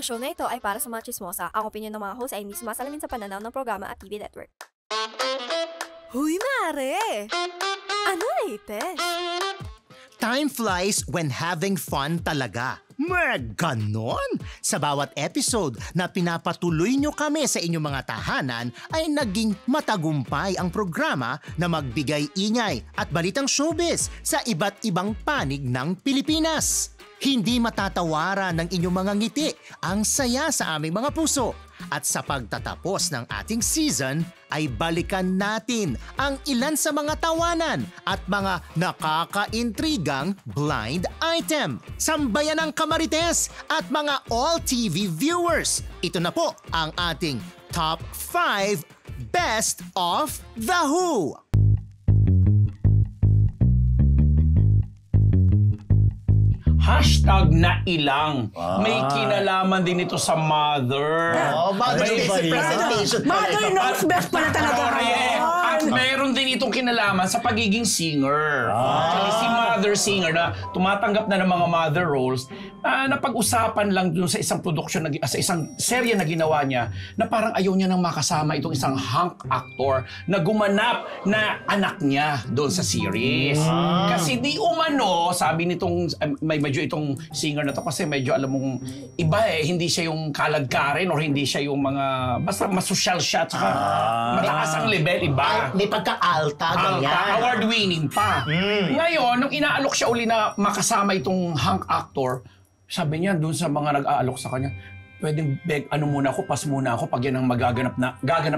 Ang show na ito ay para sa mga chismosa. Ang opinion ng mga host ay hindi sumasalamin sa pananaw ng programa at TV network. Huy, mare! Ano latest? Time flies when having fun talaga. Ganon! Sa bawat episode na pinapatuloy nyo kami sa inyong mga tahanan ay naging matagumpay ang programa na magbigay ingay at balitang showbiz sa iba't ibang panig ng Pilipinas. Hindi matatawaran ng inyong mga ngiti ang saya sa aming mga puso. At sa pagtatapos ng ating season ay balikan natin ang ilan sa mga tawanan at mga nakakaintrigang blind item. Sambayan ng Kamarites at mga all-TV viewers. Ito na po ang ating Top 5 Best of The Who. Hashtag na ilang. May kinalaman din ito sa Mother. Mother's Day presentation. Mother knows best pala talaga. At meron din itong kinalaman sa pagiging singer. Actually, si Mother singer na tumatanggap na ng mga mother roles, napag-usapan lang dun sa isang production, sa isang serye na ginawa niya, na parang ayaw niya nang makasama itong isang hunk actor na gumanap na anak niya doon sa series. Kasi di umano, sabi nitong, medyo itong singer na to kasi medyo alam mong iba hindi siya yung kalagkarin or hindi siya yung mga, basta masosyal siya, tsaka mataas ang level, iba. May pagka-alta, ganyan. Award-winning pa. Ngayon, nung inaalok siya uli na makasama itong hunk actor, sabi niya dun sa mga nag-aalok sa kanya, pwedeng pas muna ako pag yan ang gaganap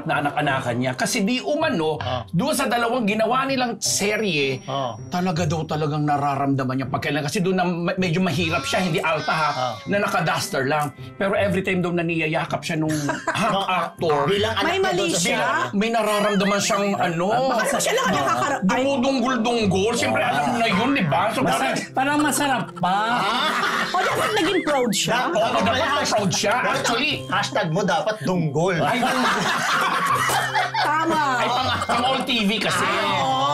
na anak-anakan niya. Kasi di umano, doon sa dalawang ginawa nilang serye, talagang nararamdaman niya pagkailan. Kasi doon na medyo mahirap siya, hindi alta na naka-duster lang. Pero every time daw na niyayakap siya nung hunk actor, may mali siya. May nararamdaman siyang Bakit siya lang nakakarap? Dumudunggol-dunggol. Siyempre alam na yun, di ba? So, parang masarap pa. O dapat naging proud siya. dapat proud siya. Actually, hashtag mo dapat dunggol. Tama. Ay, pang all TV kasi.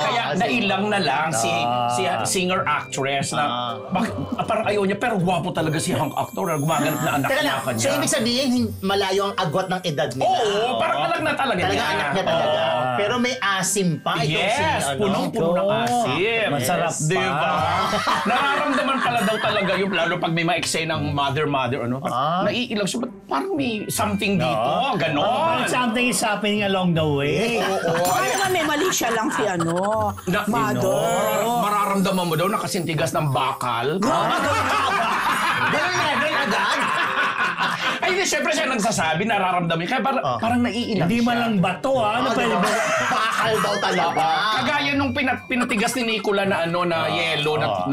Kaya nailang na lang si singer-actress na parang ayaw niya, pero gwapo talaga si hunk actor na gumaganap na anak-anakan niya. So, ibig sabihin, malayo ang agwat ng edad nila. Oo, parang anak na talaga niya. Talaga anak niya talaga. Pero may asim pa. Yes, punong-puno ng asim. Masarap pa. Diba? Nararamdaman pala daw talaga yung, lalo pag may ma-eksena ng mother, naiilang siya, parang may something dito, ganon. Something is happening along the way. Baka naman may mali siya lang si Mother. Mararamdaman mo daw nakasintigas ng bakal. Ganun level agad. Ay, hindi, syempre siya nagsasabi, nararamdaman. Kaya parang naiilang Hindi siya. man lang bato, ano pwede ba? Bakal daw talaga. Kagaya nung pinatigas ni Nicola na yellow na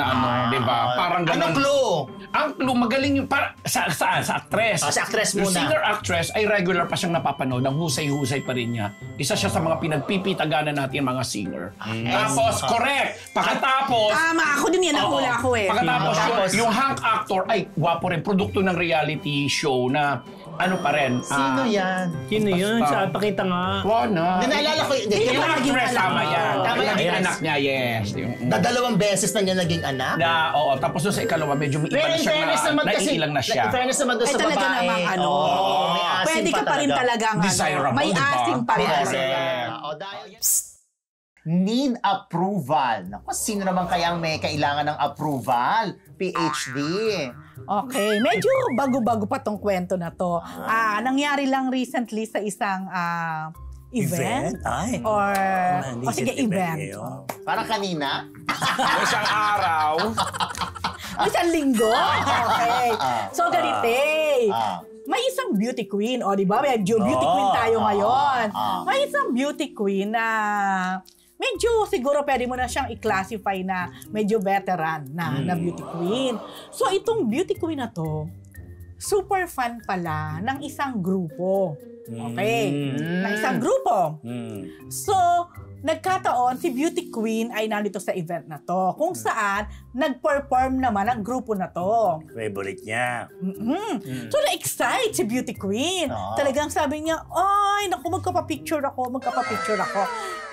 di ba? Parang ganun. Anong clue? Ang clue, magaling yung, sa actress. Sa actress muna. Yung singer-actress ay regular pa siyang napapanood, ang husay-husay pa rin niya. Isa siya sa mga pinagpipitaganan natin mga singer. Tapos, correct! Pagkatapos... Tama, ako din yan, nahula ako eh. Pagkatapos, yung hunk actor ay gwapo rin, produkto ng reality show na ano pa rin. Sino yan? Sino yun? Pakita nga. Wala. Naalala ko yun. Yung actress, tama yan. Tama yan. Yung anak niya, yes. Dalawang beses na niya naging anak? Oo. Tapos doon sa ikalawa, medyo may iba na siya na naiilang na siya. In fairness naman doon sa babae. Talaga namang pwede ka pa rin talagang desirable, may diba? asim pa rin. Need approval. Naku, sino naman kayang may kailangan ng approval? PhD. Okay, medyo bago-bago pa tong kwento na to. Nangyari lang recently sa isang event? Ay. Sige, event. Parang kanina? Isang araw. Isang linggo? Okay. So, ganito may isang beauty queen, di ba? Medyo beauty queen tayo ngayon. May isang beauty queen na medyo siguro pwede mo na siyang i-classify na medyo veteran na beauty queen. So, itong beauty queen na to, super fan pala ng isang grupo. Okay? Ng isang grupo. So, nagkataon, si beauty queen ay nandito sa event na to. Kung saan, nag-perform naman ang grupo na to. Favorite niya. So, na-excite si beauty queen. Talagang sabi niya, ay, naku, magkapapicture ako.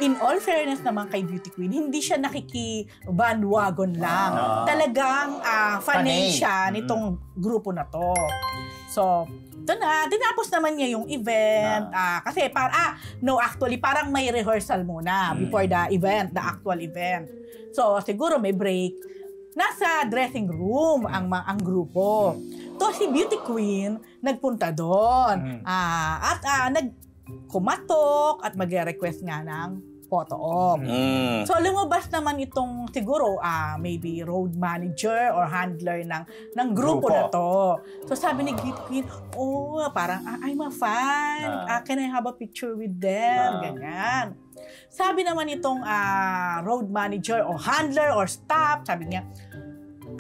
In all fairness naman kay beauty queen, hindi siya nakiki-bandwagon lang. Talagang fanay siya nitong grupo na to. So, ito na. Tinapos naman niya yung event. Kasi actually, parang may rehearsal muna before the event, the actual event. So, siguro may break. Nasa dressing room ang grupo. To si Beauty Queen, nagpunta doon. Nagkumatok at mag-request nga ng photo op. So, lumabas naman itong siguro maybe road manager or handler ng grupo na to. So, sabi ni Beauty Queen, parang I'm a fan. Can I have a picture with them? Ganyan. Sabi naman itong road manager or handler or staff, sabi niya,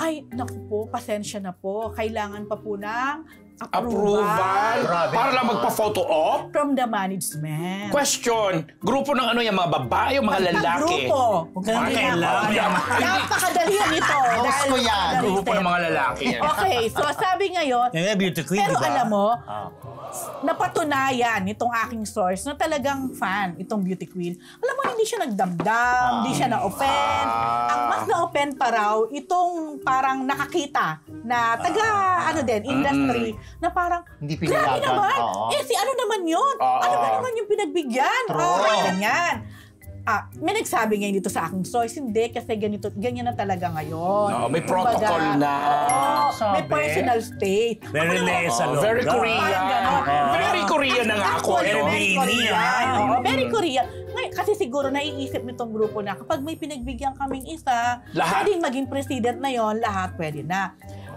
ay, naku po, pasensya na po. Kailangan pa po ng approval. Para lang magpa-photo op? From the management. Question, grupo ng ano yung mga babae o mga lalaki? Grupo. Napakadalihan ito. Host ko yan. Grupo ng mga lalaki. Okay, so sabi ngayon, Beauty Queen, pero diba? alam mo, napatunayan itong aking source na talagang fan itong Beauty Queen. Alam mo, hindi siya nagdamdam, hindi siya na-offend. Ang mas na-offend pa raw, itong parang nakakita na industry, na parang, Hindi grabe pinayagan. naman, si ano naman yun? Ano ba naman yung pinagbigyan? Ganyan. May nagsabi ngayon dito sa aking source, hindi kasi ganyan na talaga ngayon. May protocol na. May personal state. Very lesa, Very Korean. Very Korean na nga ako. Very Korean. Very Korean. Ngayon, kasi siguro naiisip nitong grupo na kapag may pinagbigyan kaming isa, pwedeng maging president na yon, lahat pwede na.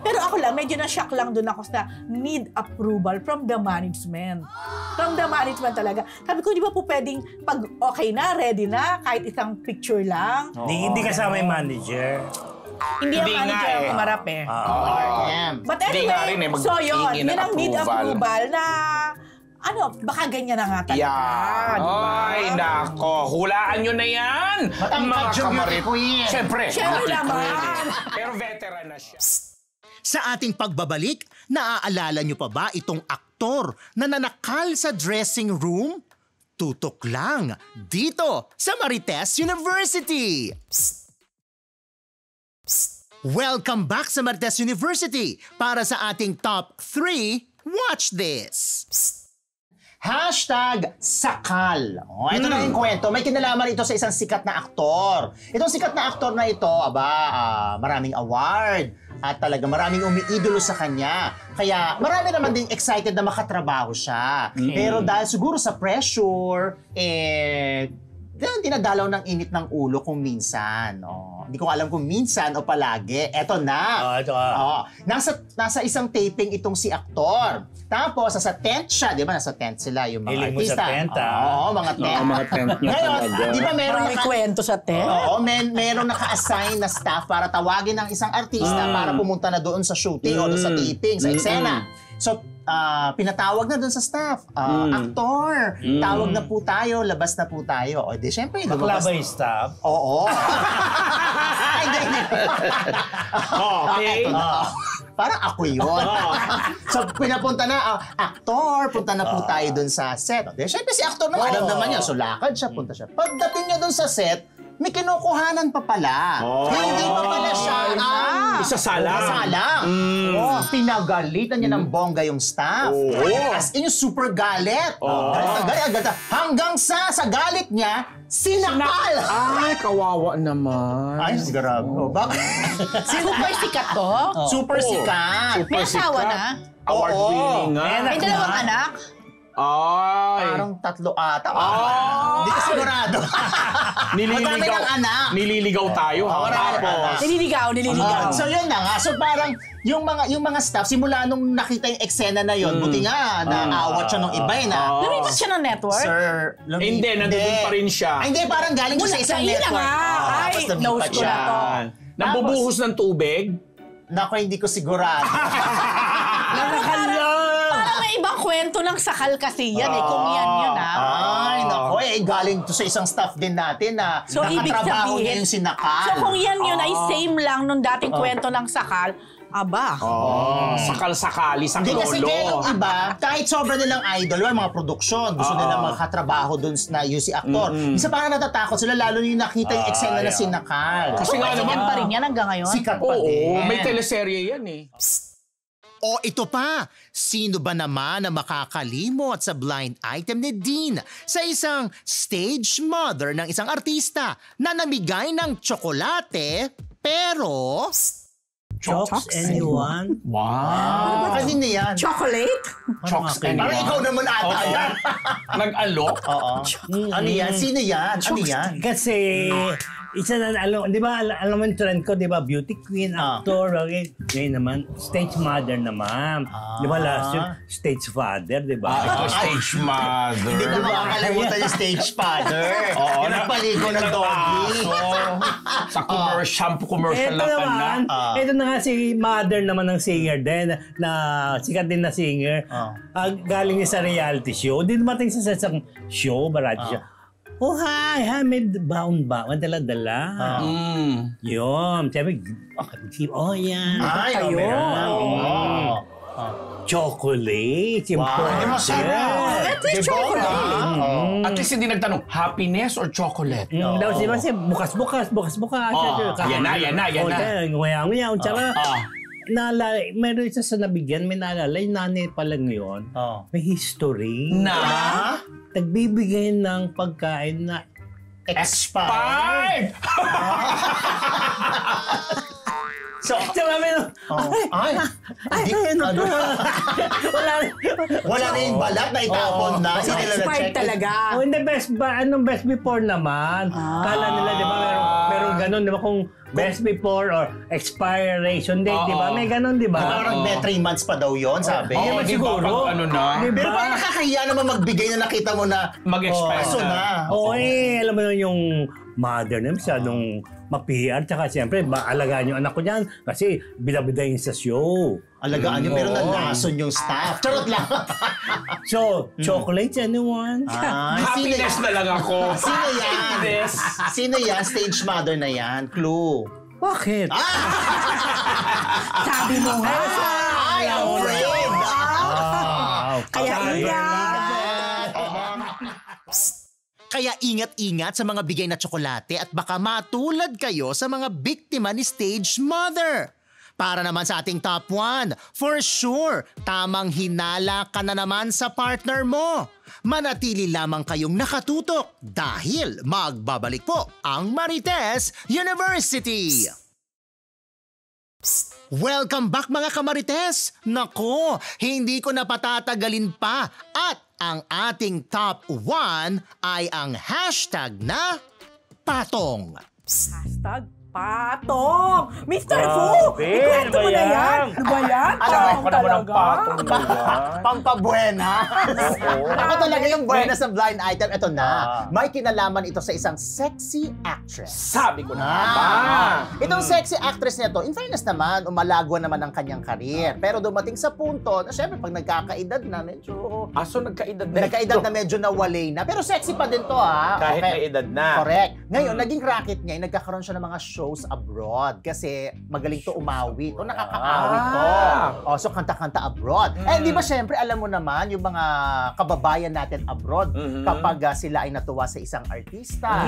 Pero ako lang, medyo na-shock lang doon ako sa need approval from the management. From the management talaga. Sabi ko, di ba po pwedeng pag okay na, ready na, kahit isang picture lang? Hindi kasama yung manager. Hindi ang manager ang umarap eh. But anyway, so yun ang need approval na baka ganyan na nga talaga. Yeah. Diba? Ay, nako. Hulaan nyo na yan. Matangkad yung Beauty Queen. Siyempre naman. Pero veteran na siya. Sa ating pagbabalik, naaalala nyo pa ba itong aktor na nanakal sa dressing room? Tutok lang dito sa Marites University! Psst. Psst. Welcome back sa Marites University para sa ating top 3. Watch this! Psst. #sakal. Ito na yung kwento. May kinalaman ito sa isang sikat na aktor. Itong sikat na aktor na ito, maraming award. At talaga maraming umiidolo sa kanya. Kaya marami naman ding excited na makatrabaho siya. Pero dahil siguro sa pressure, dinadalaw ng init ng ulo kung minsan. Hindi ko alam kung minsan o palagi. Eto na. Nasa isang taping itong si aktor. Tapos, nasa tent siya. Di ba? Nasa tent sila yung mga Hiling mo artista. sa tent, Mga tent. mga tent na Ngayon, talaga. di ba meron May kwento sa tent? meron naka-assign na staff para tawagin ng isang artista para pumunta na doon sa shooting o doon sa taping, sa eksena. So, pinatawag na doon sa staff. Aktor, tawag na po tayo, labas na po tayo. O, di syempre, Bakla ba yung staff? Oo. Hindi. Okay. Parang ako yun. So, pinapunta na, aktor, punta na po tayo dun sa set. Di, syempre si aktor naman, alam naman niya. So, lakad siya, punta siya. Pagdating niya dun sa set, may kinukuhanan pa pala. Hindi pa pala siya isasalang. Pinagalitan niya ng bongga yung staff. As in, yung super galit. Galit. Hanggang sa galit niya, sinakal! Ay, kawawa naman. Ay, grabe. Bakit? Super sikat to? Super sikat. May asawa na? Award-winning nga. May dalawang anak? Ay. Parang 3 ata. Hindi ko sigurado. Madami ng anak. Nililigaw tayo. Tapos. Nililigaw. So yun na nga. So parang yung mga staff, simula nung nakita yung eksena na yun, buti nga, naawat siya nung iba na. Lumipat siya ng network? Hindi, nandun pa rin siya. Hindi, parang galing siya sa isang network. Ay, nose ko na to. Nambubuhos ng tubig? Naku, hindi ko sigurado. Parang may ibang kwento ng sakal kasi yan kung yan yun Ay, naku, galing to sa isang staff din natin na So, ibig nakatrabaho niya sabihin, yung sinakal. so kung yan yun ay same lang nung dating kwento ng sakal, Sakal-sakali sa Hindi kasi lolo. kaya yung iba, kahit sobra nilang idol, mga produksyon, gusto nilang makatrabaho dun na yung si aktor. Isa parang natatakot sila, lalo yung nakita yung eksena na sinakal. Kasi nga naman, sikat pa rin yan hanggang ngayon? Sikat pa din. may teleserye yan eh. O ito pa, sino ba naman na makakalimot sa blind item ni Dean sa isang stage mother ng isang artista na namigay ng tsokolate pero... Chokes, anyone? Wow. Kanina yan. Chocolate? Chokes Parang ikaw naman ata yan. Nag-alok? Oo. Ano yan? Sino yan? Ano yan? Kasi, isa na, di ba, alam mo yung trend ko, di ba, beauty queen, actor, okay? Ngayon naman, stage mother naman. Di ba, last year, stage father, di ba? Ito, stage mother. Hindi ko makakalimutan yung stage father. Oo, Yung nagpaligo ng doggy. Sa shampoo commercial Ito lang ka na. naman, ito na nga si mother naman ng singer din, na sikat din na singer. Galing niya sa reality show. Di dumating sa isang show, variety show. Oh, hi, may baon-baon, dala-dala. Yun, sabi, yan. Ay, meron. Chocolate, important. At least chocolate. At least hindi nagtanong, happiness or chocolate? Daw siya kasi bukas-bukas. Yan na. Ngayon, tsaka, meron isa sa nabigyan, may naalala, yung nanay pala ngayon, may history. Na? Nagbibigay ng pagkain na expired. So, wala na yung balat na itapon na. So, expired talaga. Hindi, best before naman. Kala nila, di ba, meron ganun, di ba, kung best before or expiration date, di ba? May ganun, di ba? Parang 3 months pa daw yon sabi. Oo, di ba? siguro. Ano na? Di ba? Pero parang nakakahiya naman magbigay na nakita mo na Mag-expire aso na. Oo, alam mo yun yung mother na masyadong ma-PR. Tsaka siyempre, alagaan yung anak ko niyan kasi bidabidayin sa show. Alagaan niyo, pero nalason yung staff. Charot lang. So, chocolates, anyone? Happiness na lang ako. Sino yan? Happiness. Sino yan? Stage mother na yan. Clue. Bakit? Sabi mo nga. Ay, afraid! Kaya Kaya ingat-ingat sa mga bigay na tsokolate at baka matulad kayo sa mga biktima ni stage mother. Para naman sa ating top 1, for sure, tamang hinala ka na naman sa partner mo. Manatili lamang kayong nakatutok dahil magbabalik po ang Marites University. Welcome back mga kamarites! Nako, hindi ko na patatagalin pa at ang ating top 1 ay ang hashtag na patong. Hashtag patong! Mr. Fu! Grabe, Ikwento mo na ano ba yan! yan? Ano ba yan? Alam Patong ko naman ang talaga? patong na yan. Pampabuena. Ako talaga yung buena sa blind item. Ito na. May kinalaman ito sa isang sexy actress. Sabi ko na ba? Itong sexy actress nito, in fairness naman, umalagwa naman ang kanyang karir. Pero dumating sa punto, na syempre pag nagkakaedad na, medyo... Aso nagkaedad na. Nagkaedad na medyo nawalay na. Pero sexy pa din to ha. Kahit Okay. may edad na. Correct. Ngayon, naging racket niya, nagkakaroon siya ng mga shows abroad. Kasi magaling to umawit. O nakakaawit to. O, so kanta-kanta abroad. Eh, di ba syempre, alam mo naman, yung mga kababayan natin abroad, kapag sila ay natuwa sa isang artista,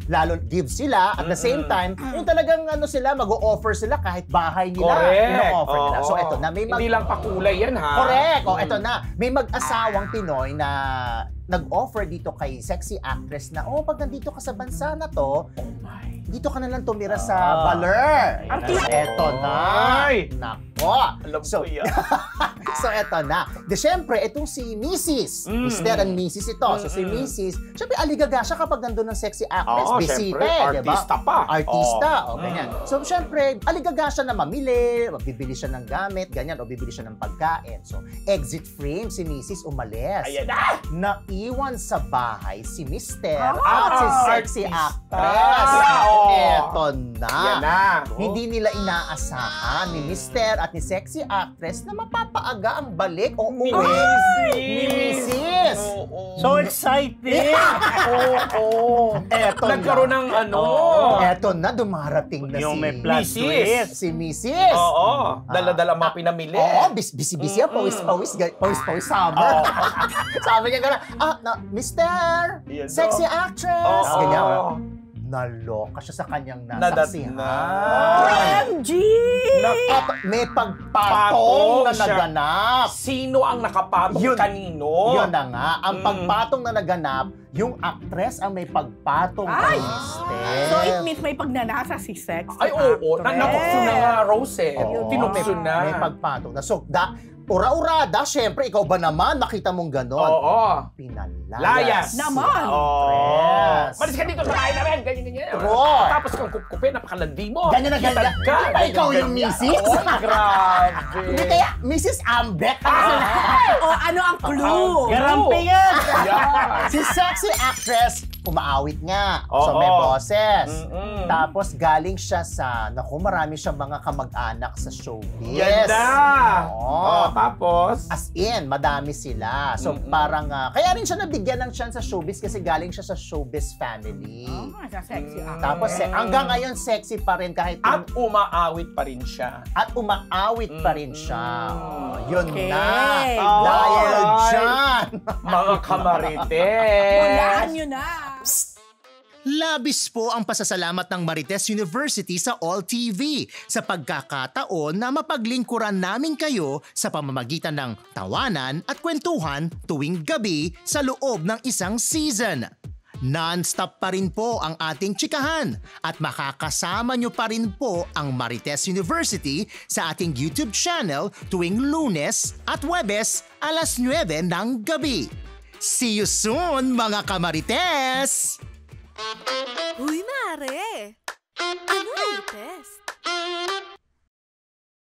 lalo give sila, at the same time, yung talagang ano sila, mag-o-offer sila kahit bahay nila. Correct. Ino-offer nila. So, eto na. May Hindi lang pakulay yan ha. Correct. O, eto na. May mag-asawang Pinoy na nag-offer dito kay sexy actress na, pag nandito ka sa bansa na to, dito ka na lang tumira sa Baler. Eto na. Nako. Alam ko yan. So, eto na. De, syempre, itong si Mrs. Mr. and Mrs. ito. So, si Mrs. Syempre, aligaga siya kapag nandun ng sexy actress. Oo, Bisita, syempre. diba? Artista pa. Artista. O, ganyan. So, syempre, aligaga siya na mamili, bibili siya ng gamit, ganyan, o bibili siya ng pagkain. So, exit frame, si Mrs. umalis. Ayan na! Naiwan sa bahay si Mr. at si sexy actress. Oo. Eto na. Yan na. Hindi nila inaasahan ni Mr. at ni sexy actress na mapapaaga ang balik o uwi ni Mrs. So exciting! Oo. Eto Nagkaroon na. ng ano. Eto na, dumarating na Yung si may plot Mrs. twist. si Mrs. Oo. Dala-dala mga pinamili. Oo, busy-busy yan. Pawis summer. Sabi niya gano'n, Mr. Yan Sexy daw. actress. Oo. Ganyan. Naloka siya sa kanyang nasaksihan. OMG! may pagpatong na siya. naganap. Sino ang nakapatong kanino? Yun na nga. Ang pagpatong na naganap, yung actress ang may pagpatong kay Mister. So it means may pagnanasa si sexy Ay, oo. Nabukso na nga, Rose eh. Oo, Tinukso na. May pagpatong na. So, ura-urada, syempre, ikaw ba naman, nakita mong ganon? Oo. Pinalayas. Layas. Naman. Yes. Malis ka dito sa bahay namin. Ganyan. True. Tapos kang kupkupin, napakalandi mo. Ganyan na ganyan. Kitad ka. Ay, ikaw yung misis? Oo, grabe. Hindi kaya, Mrs. Ambek. O ano ang clue? Garampingan! Yeah. Si sexy actress, umaawit nga. So Oo. may boses. Mm-mm. Tapos galing siya sa, naku, marami siyang mga kamag-anak sa showbiz. Ganda. Oo. Tapos? As in, madami sila. So parang, kaya rin siya nabigyan ng chance sa showbiz kasi galing siya sa showbiz family. Sa sexy actress. Tapos hanggang ngayon sexy pa rin kahit At umaawit pa rin siya. at umaawit pa rin siya. Oh, yun Okay. na. Oh. Dahil Ay. dyan. Mga kamarites. Hulaan nyo na. Labis po ang pasasalamat ng Marites University sa All TV sa pagkakataon na mapaglingkuran namin kayo sa pamamagitan ng tawanan at kwentuhan tuwing gabi sa loob ng isang season. Non-stop pa rin po ang ating tsikahan at makakasama nyo pa rin po ang Marites University sa ating YouTube channel tuwing Lunes at Huwebes alas 9 ng gabi. See you soon mga kamarites! Uy, mare! Ano ay test?